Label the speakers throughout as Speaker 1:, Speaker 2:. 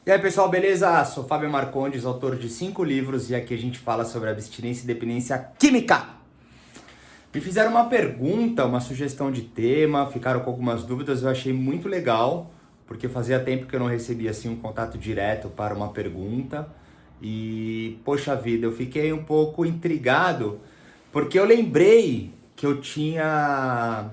Speaker 1: E aí pessoal, beleza? Sou Fábio Marcondes, autor de 5 livros e aqui a gente fala sobre abstinência e dependência química. Me fizeram uma pergunta, uma sugestão de tema, ficaram com algumas dúvidas, eu achei muito legal, porque fazia tempo que eu não recebia assim um contato direto para uma pergunta e, poxa vida, eu fiquei um pouco intrigado, porque eu lembrei que eu tinha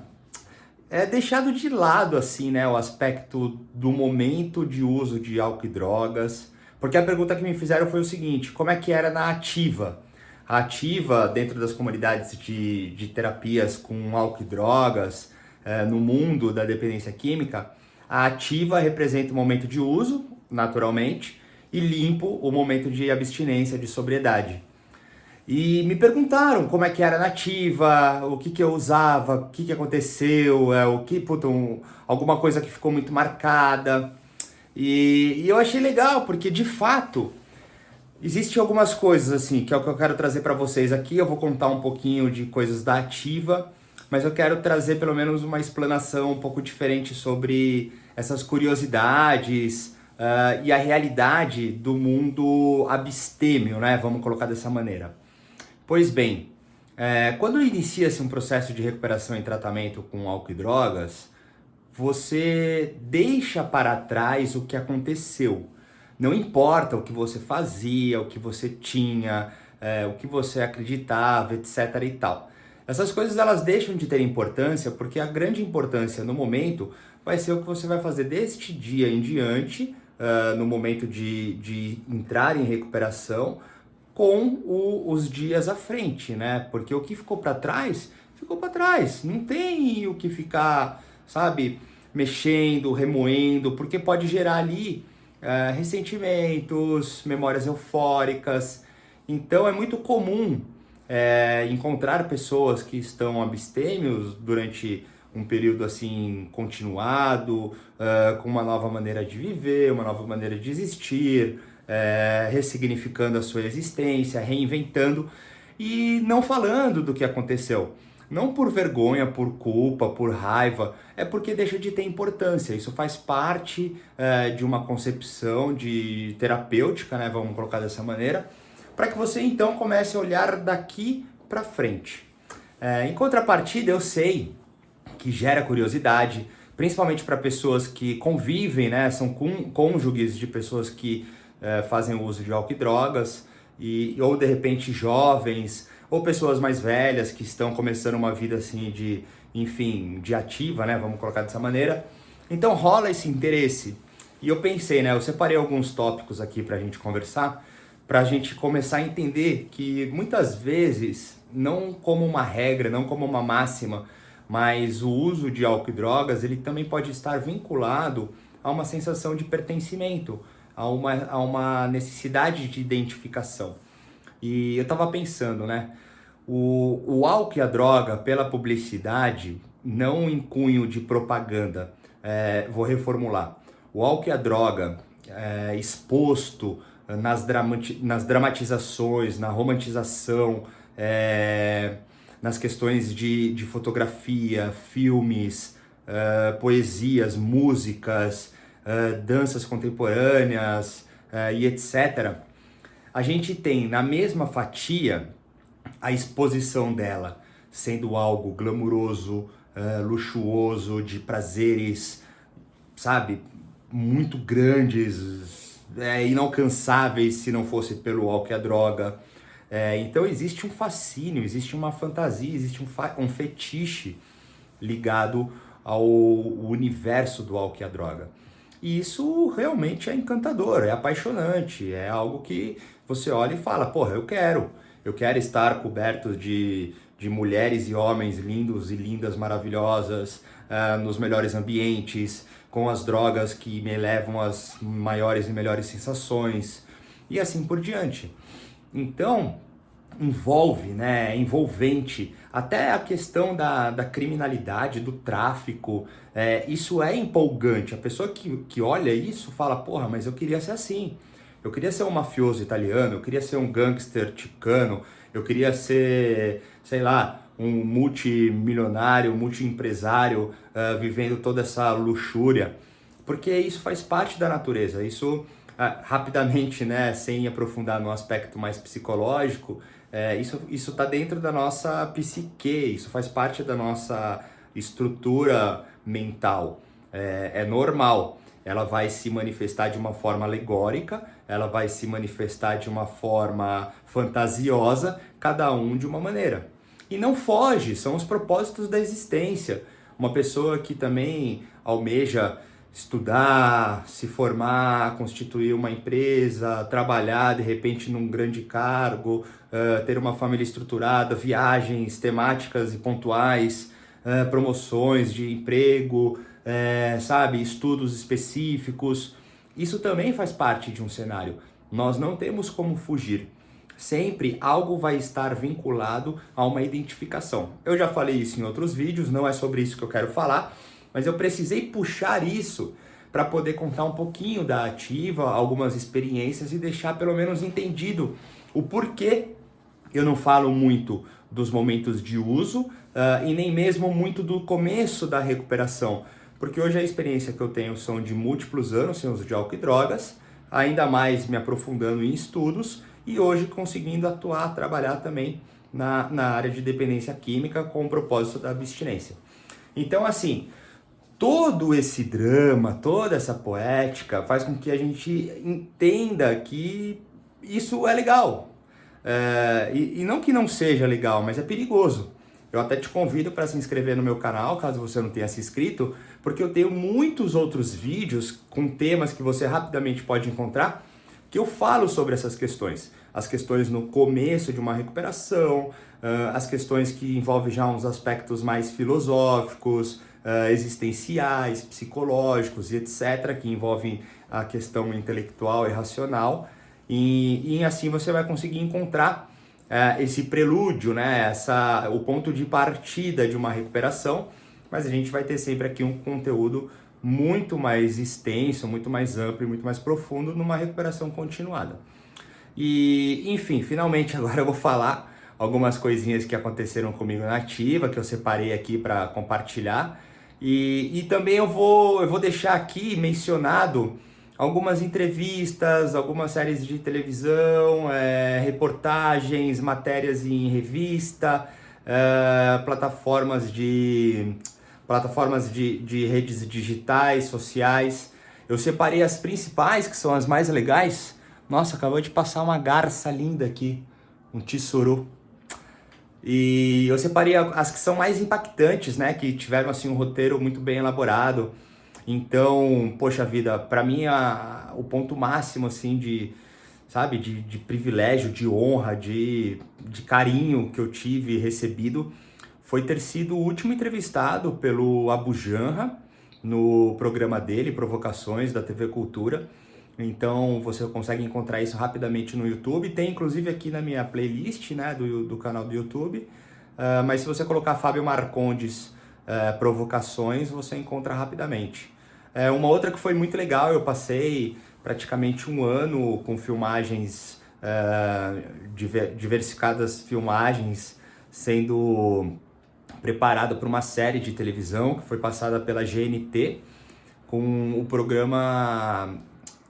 Speaker 1: deixado de lado assim, né, o aspecto do momento de uso de álcool e drogas, porque a pergunta que me fizeram foi o seguinte: como é que era na ativa? A ativa, dentro das comunidades de terapias com álcool e drogas, no mundo da dependência química, a ativa representa o momento de uso, naturalmente, e limpo o momento de abstinência, de sobriedade. E me perguntaram como é que era nativa, o que que eu usava, o que que aconteceu, alguma coisa que ficou muito marcada. E eu achei legal, porque de fato, existem algumas coisas assim, que é o que eu quero trazer para vocês aqui. Eu vou contar um pouquinho de coisas da ativa, mas eu quero trazer pelo menos uma explanação um pouco diferente sobre essas curiosidades, e a realidade do mundo abstêmio, né? Vamos colocar dessa maneira. Pois bem, quando inicia-se um processo de recuperação e tratamento com álcool e drogas, você deixa para trás o que aconteceu. Não importa o que você fazia, o que você tinha, o que você acreditava, etc. e tal. Essas coisas elas deixam de ter importância porque a grande importância no momento vai ser o que você vai fazer deste dia em diante, no momento de entrar em recuperação, com os dias à frente, né? Porque o que ficou para trás, ficou para trás. Não tem o que ficar, sabe, mexendo, remoendo, porque pode gerar ali ressentimentos, memórias eufóricas. Então é muito comum encontrar pessoas que estão abstêmios durante um período assim continuado, com uma nova maneira de viver, uma nova maneira de existir, ressignificando a sua existência, reinventando e não falando do que aconteceu. Não por vergonha, por culpa, por raiva, é porque deixa de ter importância. Isso faz parte de uma concepção de terapêutica, né, vamos colocar dessa maneira, para que você então comece a olhar daqui para frente. Em contrapartida, eu sei que gera curiosidade, principalmente para pessoas que convivem, né, são cônjuges de pessoas que fazem uso de álcool e drogas, ou de repente jovens, ou pessoas mais velhas que estão começando uma vida assim de ativa, né, vamos colocar dessa maneira. Então rola esse interesse. E eu pensei, né, eu separei alguns tópicos aqui pra gente conversar, pra gente começar a entender que muitas vezes, não como uma regra, não como uma máxima, mas o uso de álcool e drogas, ele também pode estar vinculado a uma sensação de pertencimento, a uma necessidade de identificação. E eu estava pensando, né? O álcool e a droga, pela publicidade, não em cunho de propaganda, vou reformular. O álcool e a droga exposto nas dramatizações, na romantização, nas questões de fotografia, filmes, poesias, músicas, danças contemporâneas e etc. A gente tem na mesma fatia a exposição dela sendo algo glamuroso, luxuoso, de prazeres, sabe, muito grandes, inalcançáveis se não fosse pelo álcool e a droga. Então existe um fascínio, existe uma fantasia, existe um fetiche ligado ao universo do álcool e a droga. E isso realmente é encantador, é apaixonante, é algo que você olha e fala, porra, eu quero estar coberto de mulheres e homens lindos e lindas, maravilhosas, nos melhores ambientes, com as drogas que me levam às maiores e melhores sensações, e assim por diante. Então, envolve, né, é envolvente, até a questão da criminalidade, do tráfico, isso é empolgante. A pessoa que olha isso fala, porra, mas eu queria ser assim. Eu queria ser um mafioso italiano, eu queria ser um gangster ticano, eu queria ser, sei lá, um multimilionário, multiempresário, vivendo toda essa luxúria. Porque isso faz parte da natureza, isso rapidamente, né, sem aprofundar no aspecto mais psicológico, isso está dentro da nossa psique, isso faz parte da nossa estrutura mental. É normal. Ela vai se manifestar de uma forma alegórica, ela vai se manifestar de uma forma fantasiosa, cada um de uma maneira. E não foge, são os propósitos da existência. Uma pessoa que também almeja estudar, se formar, constituir uma empresa, trabalhar de repente num grande cargo, ter uma família estruturada, viagens temáticas e pontuais, promoções de emprego, sabe, estudos específicos. Isso também faz parte de um cenário. Nós não temos como fugir. Sempre algo vai estar vinculado a uma identificação. Eu já falei isso em outros vídeos, não é sobre isso que eu quero falar, mas eu precisei puxar isso para poder contar um pouquinho da Ativa, algumas experiências e deixar pelo menos entendido o porquê eu não falo muito dos momentos de uso e nem mesmo muito do começo da recuperação, porque hoje a experiência que eu tenho são de múltiplos anos sem uso de álcool e drogas, ainda mais me aprofundando em estudos e hoje conseguindo atuar, trabalhar também na área de dependência química com o propósito da abstinência. Então, assim, todo esse drama, toda essa poética faz com que a gente entenda que isso é legal. E não que não seja legal, mas é perigoso. Eu até te convido para se inscrever no meu canal, caso você não tenha se inscrito, porque eu tenho muitos outros vídeos com temas que você rapidamente pode encontrar, que eu falo sobre essas questões. As questões no começo de uma recuperação, as questões que envolvem já uns aspectos mais filosóficos, existenciais, psicológicos e etc., que envolvem a questão intelectual e racional. E assim você vai conseguir encontrar esse prelúdio, né? O ponto de partida de uma recuperação, mas a gente vai ter sempre aqui um conteúdo muito mais extenso, muito mais amplo e muito mais profundo numa recuperação continuada. E, enfim, finalmente agora eu vou falar algumas coisinhas que aconteceram comigo na Ativa, que eu separei aqui para compartilhar. E também eu vou deixar aqui mencionado algumas entrevistas, algumas séries de televisão, reportagens, matérias em revista, plataformas de redes digitais, sociais. Eu separei as principais, que são as mais legais. Nossa, acabou de passar uma garça linda aqui, um tissuru. E eu separei as que são mais impactantes, né, que tiveram assim um roteiro muito bem elaborado. Então, poxa vida, para mim o ponto máximo assim de privilégio, de honra, de carinho que eu tive e recebido foi ter sido o último entrevistado pelo Abu Janra no programa dele, Provocações, da TV Cultura. Então você consegue encontrar isso rapidamente no YouTube. Tem inclusive aqui na minha playlist, né, do canal do YouTube. Mas se você colocar Fábio Marcondes Provocações, você encontra rapidamente. Uma outra que foi muito legal, eu passei praticamente um ano com filmagens, diversificadas filmagens, sendo preparado para uma série de televisão que foi passada pela GNT com o programa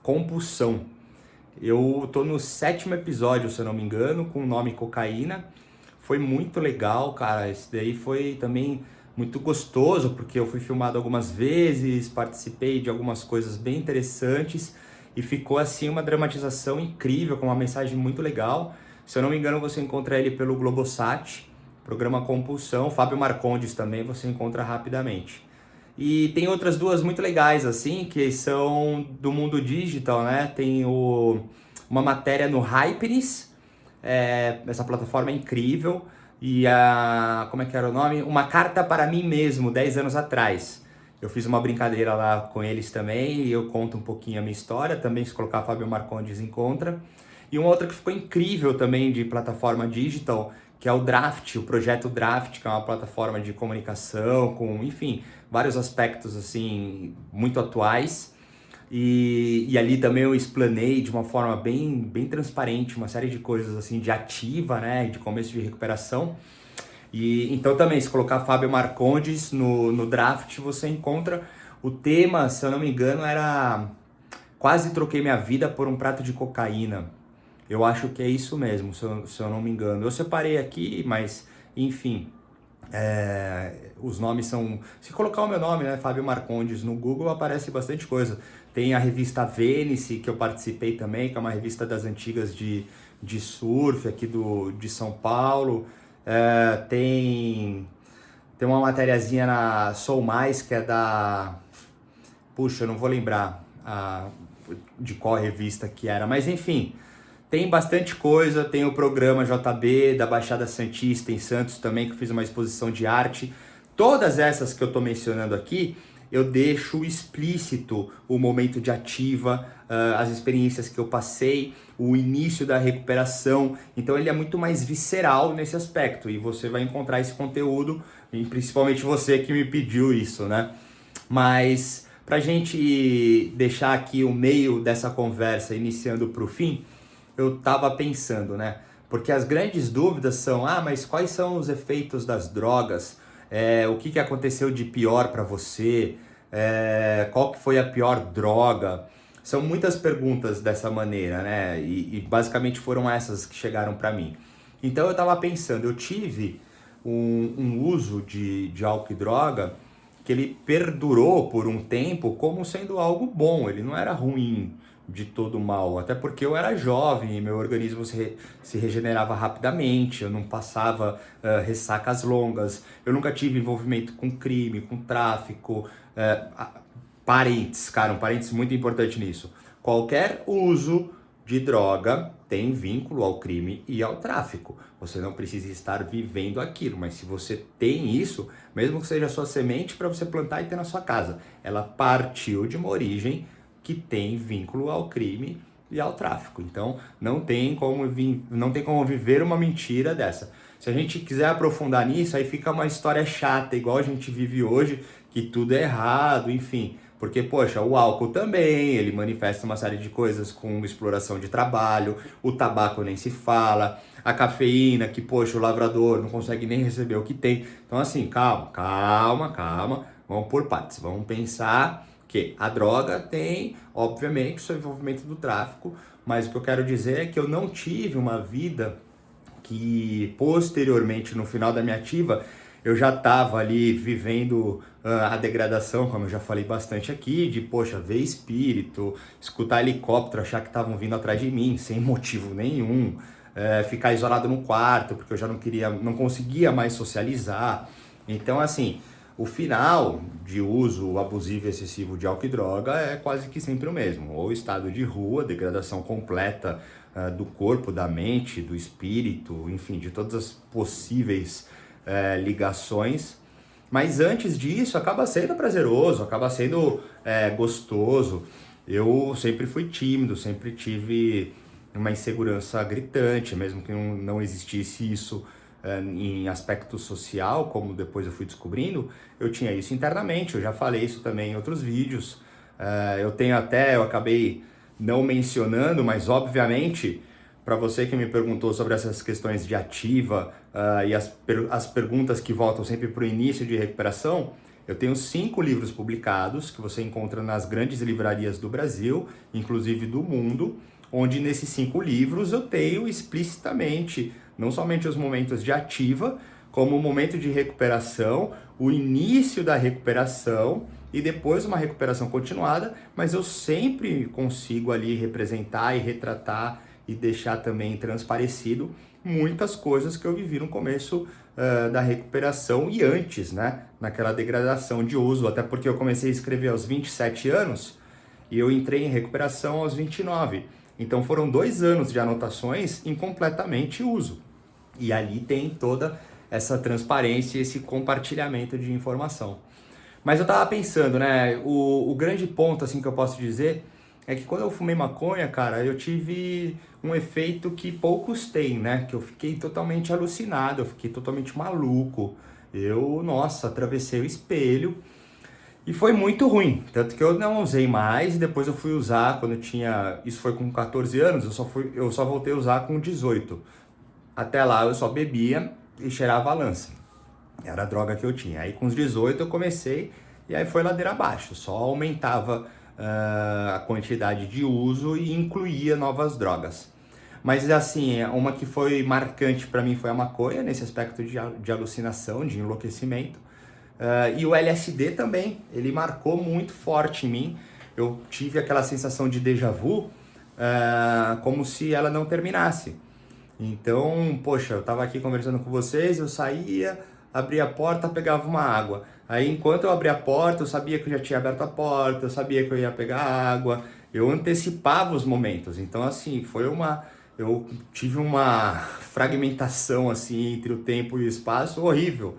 Speaker 1: Compulsão. Eu tô no 7º episódio, se eu não me engano, com o nome Cocaína. Foi muito legal, cara. Esse daí foi também muito gostoso, porque eu fui filmado algumas vezes, participei de algumas coisas bem interessantes e ficou assim uma dramatização incrível, com uma mensagem muito legal. Se eu não me engano, você encontra ele pelo Globosat, programa Compulsão. Fábio Marcondes também você encontra rapidamente. E tem outras duas muito legais, assim, que são do mundo digital, né? Tem uma matéria no Hypeness, essa plataforma é incrível. E como é que era o nome? Uma Carta para Mim Mesmo, 10 anos atrás. Eu fiz uma brincadeira lá com eles também e eu conto um pouquinho a minha história. Também, se colocar Fábio Marcondes, encontra. E uma outra que ficou incrível também de plataforma digital, que é o Draft, o projeto Draft, que é uma plataforma de comunicação com, enfim, vários aspectos assim muito atuais. E ali também eu explanei de uma forma bem transparente uma série de coisas assim de ativa, né, de começo de recuperação. E então também, se colocar Fábio Marcondes no Draft, você encontra o tema, se eu não me engano, era quase troquei minha vida por um prato de cocaína. Eu acho que é isso mesmo, se eu não me engano. Eu separei aqui, mas enfim, os nomes são... Se colocar o meu nome, né, Fábio Marcondes, no Google aparece bastante coisa. Tem a revista Vênice, que eu participei também, que é uma revista das antigas de surf aqui de São Paulo. Tem uma matériazinha na Sou Mais, que é da... Puxa, eu não vou lembrar de qual revista que era, mas enfim... Tem bastante coisa, tem o programa JB da Baixada Santista em Santos também, que eu fiz uma exposição de arte. Todas essas que eu estou mencionando aqui, eu deixo explícito o momento de ativa, as experiências que eu passei, o início da recuperação. Então ele é muito mais visceral nesse aspecto e você vai encontrar esse conteúdo, e principalmente você que me pediu isso, né? Mas para a gente deixar aqui o meio dessa conversa iniciando para o fim, eu estava pensando, né? Porque as grandes dúvidas são, mas quais são os efeitos das drogas? O que aconteceu de pior para você? Qual que foi a pior droga? São muitas perguntas dessa maneira, né? E basicamente foram essas que chegaram para mim. Então eu estava pensando, eu tive um uso de álcool e droga que ele perdurou por um tempo como sendo algo bom, ele não era ruim de todo mal, até porque eu era jovem e meu organismo se regenerava rapidamente, eu não passava ressacas longas, eu nunca tive envolvimento com crime, com tráfico, parênteses, cara, um parênteses muito importante nisso, qualquer uso de droga tem vínculo ao crime e ao tráfico, você não precisa estar vivendo aquilo, mas se você tem isso, mesmo que seja a sua semente para você plantar e ter na sua casa, ela partiu de uma origem que tem vínculo ao crime e ao tráfico. Então, não tem como viver uma mentira dessa. Se a gente quiser aprofundar nisso, aí fica uma história chata, igual a gente vive hoje, que tudo é errado, enfim. Porque, poxa, o álcool também, ele manifesta uma série de coisas com exploração de trabalho, o tabaco nem se fala, a cafeína, que, poxa, o lavrador não consegue nem receber o que tem. Então, assim, calma, vamos por partes, vamos pensar que a droga tem, obviamente, o seu envolvimento do tráfico, mas o que eu quero dizer é que eu não tive uma vida que, posteriormente, no final da minha ativa, eu já estava ali vivendo a degradação, como eu já falei bastante aqui, de, poxa, ver espírito, escutar helicóptero, achar que estavam vindo atrás de mim, sem motivo nenhum, ficar isolado no quarto, porque eu já não conseguia mais socializar. Então, assim... O final de uso abusivo e excessivo de álcool e droga é quase que sempre o mesmo, ou estado de rua, degradação completa do corpo, da mente, do espírito, enfim, de todas as possíveis ligações. Mas antes disso, acaba sendo prazeroso, acaba sendo gostoso. Eu sempre fui tímido, sempre tive uma insegurança gritante, mesmo que não existisse isso em aspecto social, como depois eu fui descobrindo, eu tinha isso internamente, eu já falei isso também em outros vídeos, eu acabei não mencionando, mas obviamente, para você que me perguntou sobre essas questões de ativa e as perguntas que voltam sempre para o início de recuperação, eu tenho 5 livros publicados, que você encontra nas grandes livrarias do Brasil, inclusive do mundo, onde nesses 5 livros eu tenho explicitamente não somente os momentos de ativa, como o momento de recuperação, o início da recuperação e depois uma recuperação continuada, mas eu sempre consigo ali representar e retratar e deixar também transparecido muitas coisas que eu vivi no começo da recuperação e antes, né, naquela degradação de uso, até porque eu comecei a escrever aos 27 anos e eu entrei em recuperação aos 29. Então foram 2 anos de anotações em completamente uso. E ali tem toda essa transparência, esse compartilhamento de informação. Mas eu tava pensando, né, o grande ponto assim que eu posso dizer é que quando eu fumei maconha, cara, eu tive um efeito que poucos têm, né, que eu fiquei totalmente alucinado, eu fiquei totalmente maluco. Nossa, atravessei o espelho e foi muito ruim, tanto que eu não usei mais e depois eu fui usar quando eu tinha, isso foi com 14 anos, eu só voltei a usar com 18. Até lá eu só bebia e cheirava a lança. Era a droga que eu tinha. Aí com os 18 eu comecei e aí foi ladeira abaixo. Só aumentava a quantidade de uso e incluía novas drogas. Mas assim, uma que foi marcante para mim foi a maconha, nesse aspecto de alucinação, de enlouquecimento. E o LSD também, ele marcou muito forte em mim. Eu tive aquela sensação de déjà vu, como se ela não terminasse. Então, poxa, eu tava aqui conversando com vocês, eu saía, abria a porta, pegava uma água. Aí, enquanto eu abria a porta, eu sabia que eu já tinha aberto a porta, eu sabia que eu ia pegar água, eu antecipava os momentos. Então, assim, eu tive uma fragmentação, assim, entre o tempo e o espaço horrível.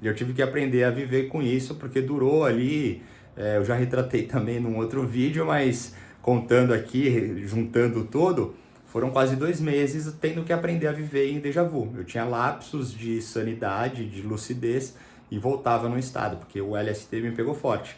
Speaker 1: E eu tive que aprender a viver com isso, porque durou ali, eu já retratei também num outro vídeo, mas contando aqui, juntando tudo, foram quase 2 meses tendo que aprender a viver em déjà vu. Eu tinha lapsos de sanidade, de lucidez e voltava no estado, porque o LSD me pegou forte.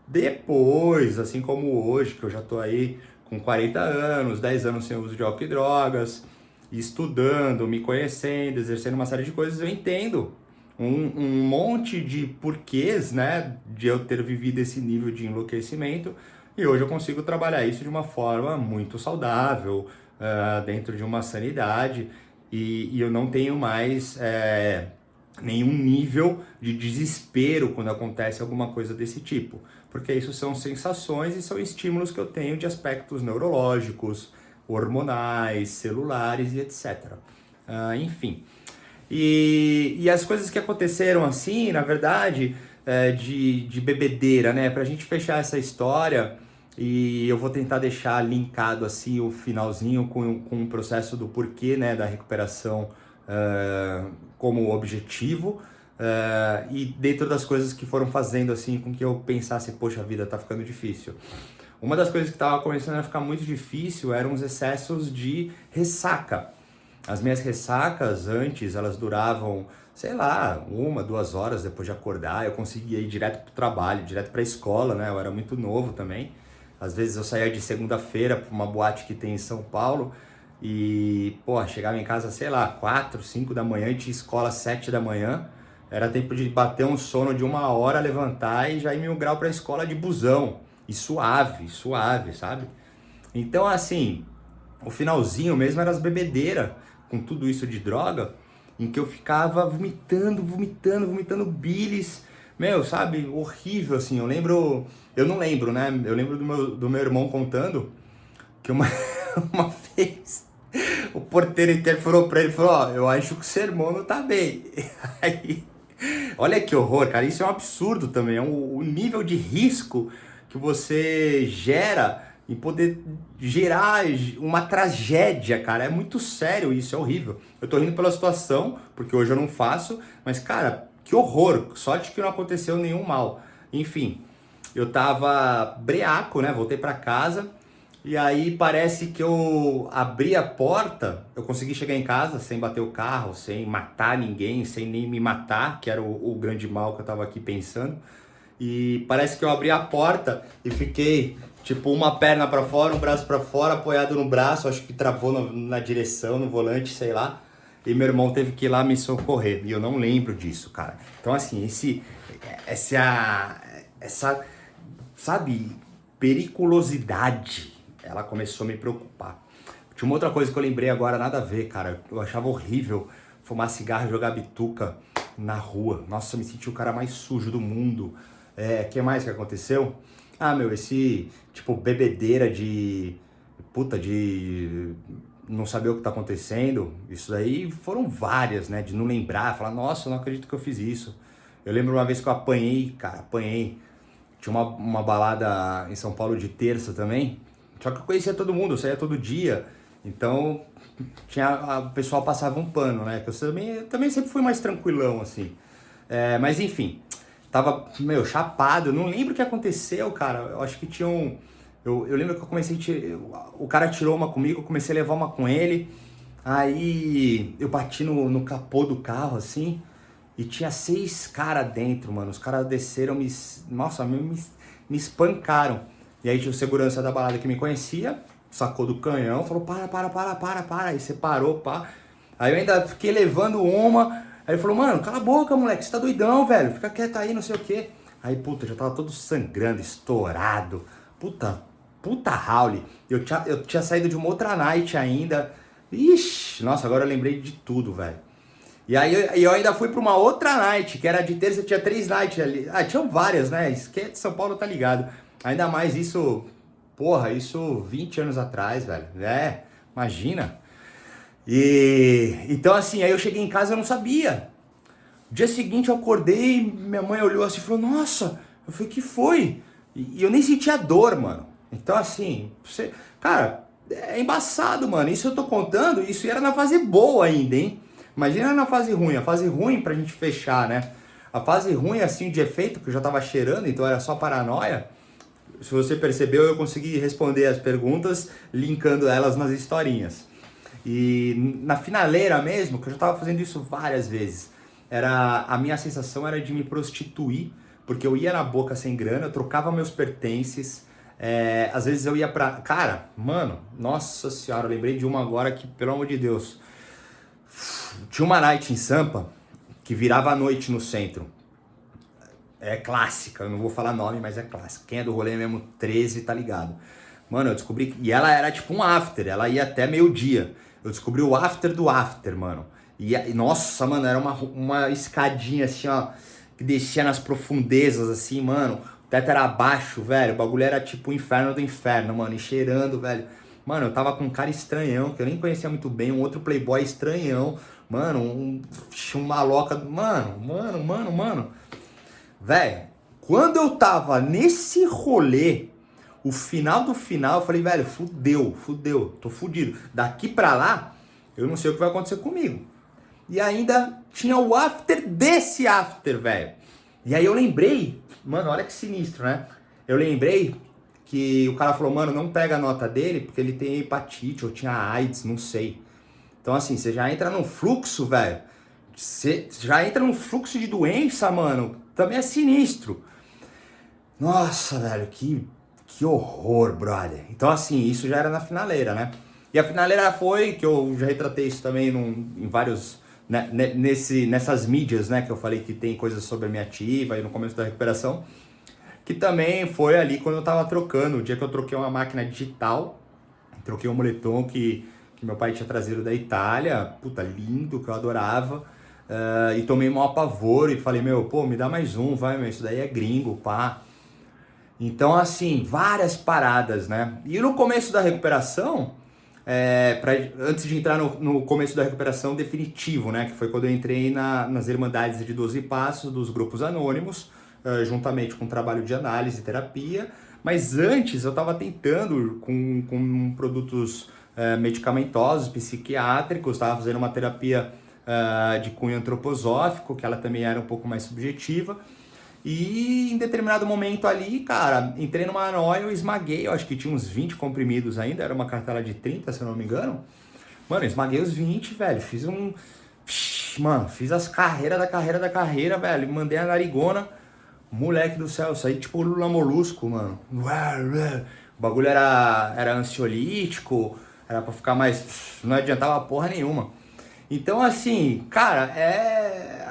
Speaker 1: Depois, assim como hoje, que eu já tô aí com 40 anos, 10 anos sem uso de álcool e drogas, estudando, me conhecendo, exercendo uma série de coisas, eu entendo um monte de porquês, né, de eu ter vivido esse nível de enlouquecimento, e hoje eu consigo trabalhar isso de uma forma muito saudável, dentro de uma sanidade, e eu não tenho mais nenhum nível de desespero quando acontece alguma coisa desse tipo, porque isso são sensações e são estímulos que eu tenho de aspectos neurológicos, hormonais, celulares e etc. Enfim. E as coisas que aconteceram assim, na verdade, de bebedeira, né? Pra gente fechar essa história, e eu vou tentar deixar linkado assim o finalzinho com o processo do porquê, né, da recuperação como objetivo, e dentro das coisas que foram fazendo assim com que eu pensasse, poxa, a vida tá ficando difícil. Uma das coisas que estava começando a ficar muito difícil eram os excessos de ressaca. As minhas ressacas antes, elas duravam, sei lá, 1, 2 horas depois de acordar. Eu conseguia ir direto pro trabalho, direto pra escola, né? Eu era muito novo também. Às vezes eu saía de segunda-feira pra uma boate que tem em São Paulo e, pô, chegava em casa, sei lá, 4, 5 da manhã e tinha escola às 7 da manhã. Era tempo de bater um sono de 1 hora, levantar e já ir 1000 graus pra escola de busão. E suave, suave, sabe? Então, assim, o finalzinho mesmo era as bebedeiras, com tudo isso de droga, em que eu ficava vomitando bilis, meu, sabe, horrível, assim. Eu não lembro, né? Eu lembro do meu irmão contando que uma, uma vez o porteiro interferou pra ele e falou, ó, eu acho que o seu irmão não tá bem. Aí, olha que horror, cara, isso é um absurdo também, é o nível de risco que você gera em poder gerar uma tragédia, cara. É muito sério isso, é horrível. Eu tô rindo pela situação, porque hoje eu não faço, mas, cara, que horror. Sorte que não aconteceu nenhum mal. Enfim, eu tava breaco, né? Voltei pra casa e aí parece que eu abri a porta, eu consegui chegar em casa sem bater o carro, sem matar ninguém, sem nem me matar, que era o grande mal que eu tava aqui pensando. E parece que eu abri a porta e fiquei, tipo, uma perna pra fora, um braço pra fora, apoiado no braço, acho que travou na direção, no volante, sei lá. E meu irmão teve que ir lá me socorrer. E eu não lembro disso, cara. Então, assim, essa, sabe, periculosidade, ela começou a me preocupar. Tinha uma outra coisa que eu lembrei agora, nada a ver, cara. Eu achava horrível fumar cigarro e jogar bituca na rua. Nossa, eu me senti o cara mais sujo do mundo. Que mais que aconteceu? Ah, meu, tipo, bebedeira de não saber o que tá acontecendo. Isso daí foram várias, né? De não lembrar, falar, nossa, eu não acredito que eu fiz isso. Eu lembro uma vez que eu apanhei, cara, apanhei. Tinha uma balada em São Paulo de terça também. Só que eu conhecia todo mundo, eu saía todo dia. Então, o pessoal passava um pano, né? Que eu também sempre fui mais tranquilão, assim. Mas enfim, tava, meu, chapado. Eu não lembro o que aconteceu, cara. Eu acho que tinha um... Eu lembro que eu comecei o cara tirou uma comigo, eu comecei a levar uma com ele. Aí eu bati no capô do carro, assim, e tinha 6 caras dentro, mano. Os caras desceram, nossa, me espancaram. E aí tinha o segurança da balada que me conhecia, sacou do canhão, falou, para. Aí separou, pá. Aí eu ainda fiquei levando uma. Aí ele falou, mano, cala a boca, moleque, você tá doidão, velho. Fica quieto aí, não sei o quê. Aí, puta, já tava todo sangrando, estourado. puta Raul. Eu tinha saído de uma outra night ainda. Ixi, nossa, agora eu lembrei de tudo, velho. E aí eu ainda fui pra uma outra night, que era de terça, tinha 3 nights ali. Ah, tinham várias, né? Isso que é de São Paulo, tá ligado? Ainda mais isso, porra, isso 20 anos atrás, velho. É, imagina. E então assim, aí eu cheguei em casa e eu não sabia. Dia seguinte eu acordei, minha mãe olhou assim e falou, nossa, eu falei, que foi? E eu nem sentia dor, mano. Então assim, você, cara, é embaçado, mano. Isso eu tô contando, isso era na fase boa ainda, hein? Imagina na fase ruim, a fase ruim pra gente fechar, né? A fase ruim, assim, de efeito, que eu já tava cheirando, então era só paranoia. Se você percebeu, eu consegui responder as perguntas, linkando elas nas historinhas. E na finaleira mesmo, que eu já tava fazendo isso várias vezes, a minha sensação era de me prostituir, porque eu ia na boca sem grana, eu trocava meus pertences, às vezes eu ia pra... Cara, mano, nossa senhora, eu lembrei de uma agora que, pelo amor de Deus, tinha uma night em Sampa que virava a noite no centro. É clássica, eu não vou falar nome, mas é clássica. Quem é do rolê mesmo, 13, tá ligado. Mano, eu descobri que... E ela era tipo um after, ela ia até meio-dia. Eu descobri o after do after, mano. E nossa, mano, era uma escadinha assim, ó, que descia nas profundezas, assim, mano. O teto era abaixo, velho. O bagulho era tipo o inferno do inferno, mano. E cheirando, velho. Mano, eu tava com um cara estranhão, que eu nem conhecia muito bem, um outro playboy estranhão. Mano, um maloca. Mano. Velho, quando eu tava nesse rolê, o final do final, eu falei, velho, fudeu, tô fudido. Daqui pra lá, eu não sei o que vai acontecer comigo. E ainda tinha o after desse after, velho. E aí eu lembrei, mano, olha que sinistro, né? Eu lembrei que o cara falou, mano, não pega a nota dele porque ele tem hepatite ou tinha AIDS, não sei. Então assim, você já entra num fluxo, velho. Você já entra num fluxo de doença, mano. Também é sinistro. Nossa, velho, que horror, brother. Então assim, isso já era na finaleira, né? E a finaleira foi, que eu já retratei isso também em vários... Né, nessas mídias, né, que eu falei que tem coisas sobre a minha ativa e no começo da recuperação, que também foi ali quando eu tava trocando, o dia que eu troquei uma máquina digital, troquei um moletom que meu pai tinha trazido da Itália, puta, lindo, que eu adorava, e tomei maior pavor e falei, meu, pô, me dá mais um, vai, meu, isso daí é gringo, pá. Então, assim, várias paradas, né? E no começo da recuperação, antes de entrar no começo da recuperação definitivo, né? Que foi quando eu entrei nas Irmandades de 12 Passos, dos grupos anônimos, juntamente com trabalho de análise e terapia. Mas antes eu estava tentando com produtos medicamentosos, psiquiátricos, estava fazendo uma terapia de cunho antroposófico, que ela também era um pouco mais subjetiva. E em determinado momento ali, cara, entrei numa noia, eu esmaguei, eu acho que tinha uns 20 comprimidos ainda, era uma cartela de 30, se eu não me engano. Mano, eu esmaguei os 20, velho, fiz as carreiras da carreira, velho, mandei a narigona, moleque do céu, saí tipo Lula Molusco, mano. O bagulho era ansiolítico, era pra ficar mais... não adiantava porra nenhuma. Então, assim, cara,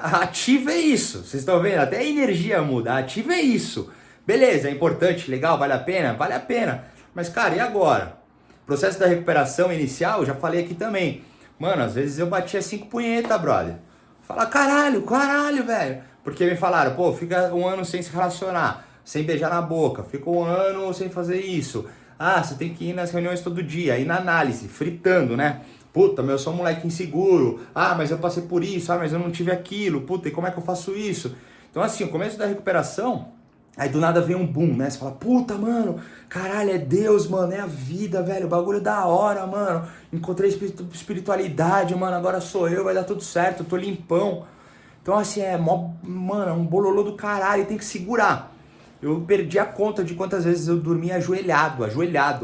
Speaker 1: ativa é isso. Vocês estão vendo? Até a energia muda. Ativa é isso. Beleza, é importante, legal, vale a pena? Vale a pena. Mas, cara, e agora? Processo da recuperação inicial, já falei aqui também. Mano, às vezes eu batia 5 punhetas, brother. Fala, caralho, velho. Porque me falaram, pô, fica um ano sem se relacionar, sem beijar na boca, fica um ano sem fazer isso. Ah, você tem que ir nas reuniões todo dia, ir na análise, fritando, né? Puta, eu sou um moleque inseguro. Ah, mas eu passei por isso. Ah, mas eu não tive aquilo. Puta, e como é que eu faço isso? Então, assim, o começo da recuperação, aí do nada vem um boom, né? Você fala, puta, mano, caralho, é Deus, mano, é a vida, velho. O bagulho é da hora, mano. Encontrei espiritualidade, mano. Agora sou eu, vai dar tudo certo. Eu tô limpão. Então, assim, mano, é um bololô do caralho. E tem que segurar. Eu perdi a conta de quantas vezes eu dormia ajoelhado,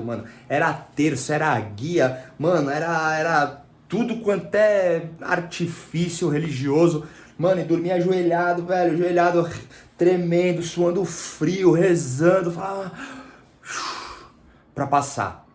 Speaker 1: mano. Era terço, era guia, mano, era tudo quanto é artifício religioso. Mano, e dormia ajoelhado, velho, ajoelhado, tremendo, suando frio, rezando, falava... pra passar.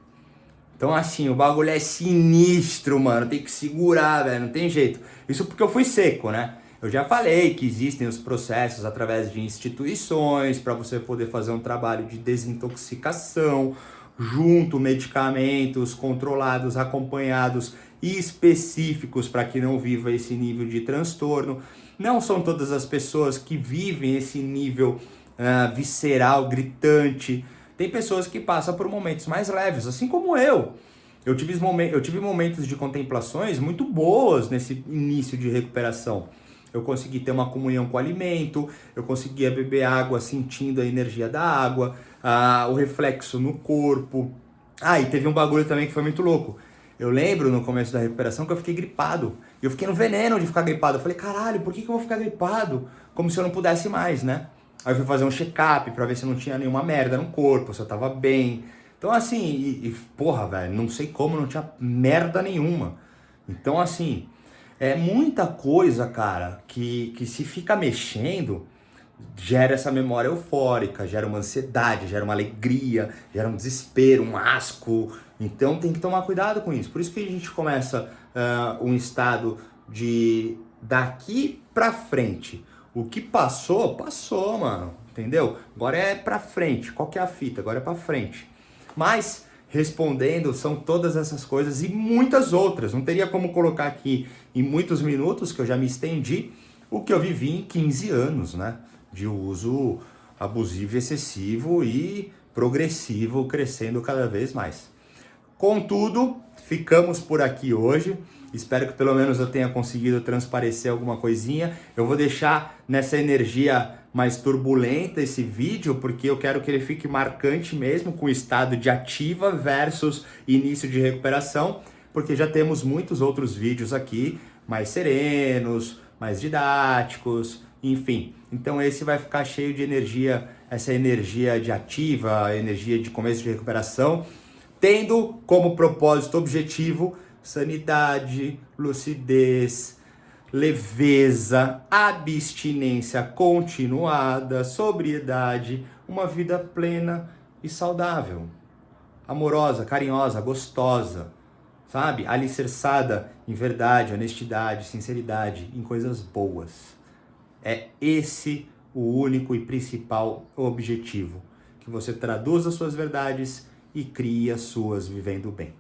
Speaker 1: Então, assim, o bagulho é sinistro, mano, tem que segurar, velho, não tem jeito. Isso porque eu fui seco, né? Eu já falei que existem os processos através de instituições para você poder fazer um trabalho de desintoxicação, junto medicamentos controlados, acompanhados e específicos para que não viva esse nível de transtorno. Não são todas as pessoas que vivem esse nível visceral, gritante. Tem pessoas que passam por momentos mais leves, assim como eu. Eu tive momentos de contemplações muito boas nesse início de recuperação. Eu consegui ter uma comunhão com o alimento, eu conseguia beber água sentindo a energia da água, o reflexo no corpo. E teve um bagulho também que foi muito louco. Eu lembro no começo da recuperação que eu fiquei gripado. E eu fiquei no veneno de ficar gripado. Eu falei, caralho, por que eu vou ficar gripado? Como se eu não pudesse mais, né? Aí eu fui fazer um check-up pra ver se não tinha nenhuma merda no corpo, se eu tava bem. Então assim, porra, velho, não sei como não tinha merda nenhuma. Então assim, é muita coisa, cara, que se fica mexendo, gera essa memória eufórica, gera uma ansiedade, gera uma alegria, gera um desespero, um asco. Então tem que tomar cuidado com isso. Por isso que a gente começa um estado de daqui pra frente. O que passou, passou, mano. Entendeu? Agora é pra frente. Qual que é a fita? Agora é pra frente. Mas, respondendo, são todas essas coisas e muitas outras. Não teria como colocar aqui em muitos minutos, que eu já me estendi, o que eu vivi em 15 anos, né? De uso abusivo, excessivo e progressivo, crescendo cada vez mais. Contudo, ficamos por aqui hoje. Espero que pelo menos eu tenha conseguido transparecer alguma coisinha. Eu vou deixar nessa energia mais turbulenta esse vídeo, porque eu quero que ele fique marcante mesmo, com o estado de ativa versus início de recuperação, porque já temos muitos outros vídeos aqui, mais serenos, mais didáticos, enfim. Então esse vai ficar cheio de energia, essa energia de ativa, energia de começo de recuperação, tendo como propósito objetivo sanidade, lucidez, leveza, abstinência continuada, sobriedade, uma vida plena e saudável, amorosa, carinhosa, gostosa, sabe? Alicerçada em verdade, honestidade, sinceridade, em coisas boas. É esse o único e principal objetivo, que você traduza as suas verdades e crie as suas vivendo bem.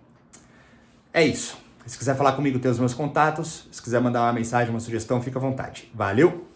Speaker 1: É isso. Se quiser falar comigo, tem os meus contatos. Se quiser mandar uma mensagem, uma sugestão, fica à vontade. Valeu!